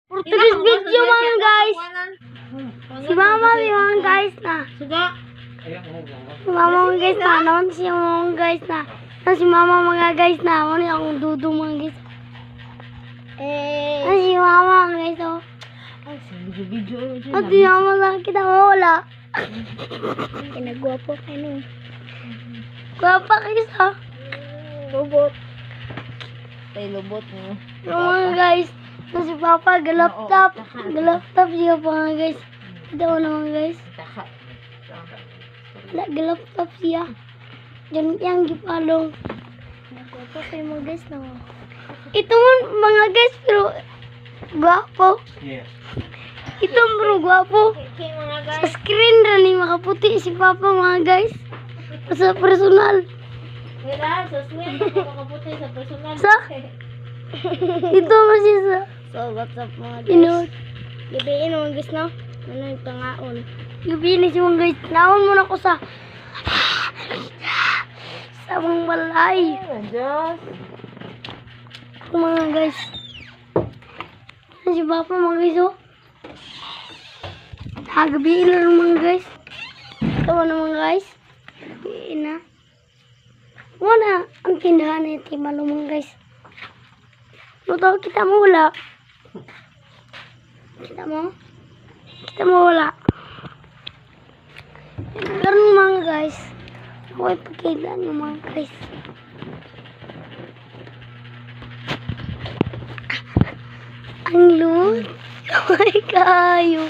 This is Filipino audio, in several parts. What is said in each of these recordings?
For today's video mga guys. Si mama mga guys na. Suga. Si mama mga guys na. Naman siya mga guys na. Si mama mga guys na. Ano yung akong dudong mga guys. Si mama mga guys oh. Video. At si mama lang kita mawala. Kinagwapo kayo no. Gwapa kayo sa. Lubot. Tay lubot mo. Mga guys. Na si Papa galaptop. Galaptop siya pa mga guys. Ito ko naman guys. Taka. Galaptop siya. Diyan yang gipalong. Nagwapo kayo mga guys na. Ito mo mga guys pero gwapo. Yes. Ito bro gwapo. Okay mga Sa guys. screen rin makaputi si Papa mga guys. Sa personal. Wala, sa swim ako makaputi sa personal. Sa? Ito masih sa. So, what's up mga guys? Inot. Gabiin mga guys no? Ano yung pangaon? Gabi si mga guys. Naon muna ko sa mga balay. Diyos. Mga guys. Si Papa mga guys oh. Gabi na rin mga guys. Ito na mga guys. Gabi na. Wala ang tindahan na ito mga guys. Luto kita mo wala. Kita mo? Kita mo wala. Ganun mga guys. Ako ipakita nyo mga guys. Ang lut. Ay kayo.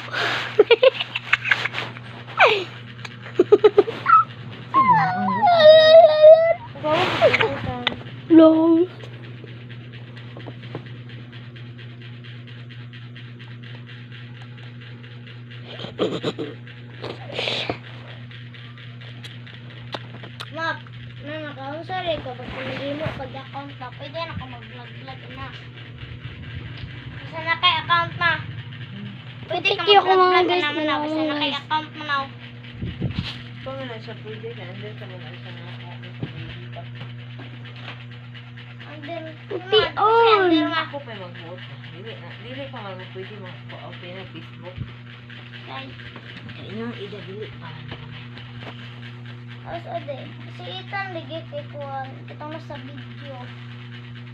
Long. Map, na nakausari ka pag pinili mo pag-account na, pwede na ka mag-vlog na. Basta na kay account na. Pwede ka Thank you ko mga mag-vlog guys. na naman na. Basta na kay account mo na. Kung na siya pwede ka, andun ka naman siya na Puti on. ako pa mag-vote. Dili pa mag pwede mag-open ng Facebook. Inyong idadili pa. Tapos ode, si Ethan lagi kay kuwan. Kitang nasa video.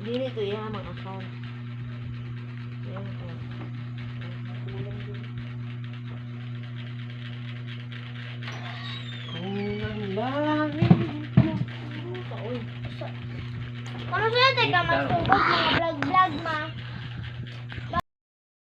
Dili to yung mga account. Yan to. Kulang din. Kulang lang. Ano siya? Teka, magsugod mga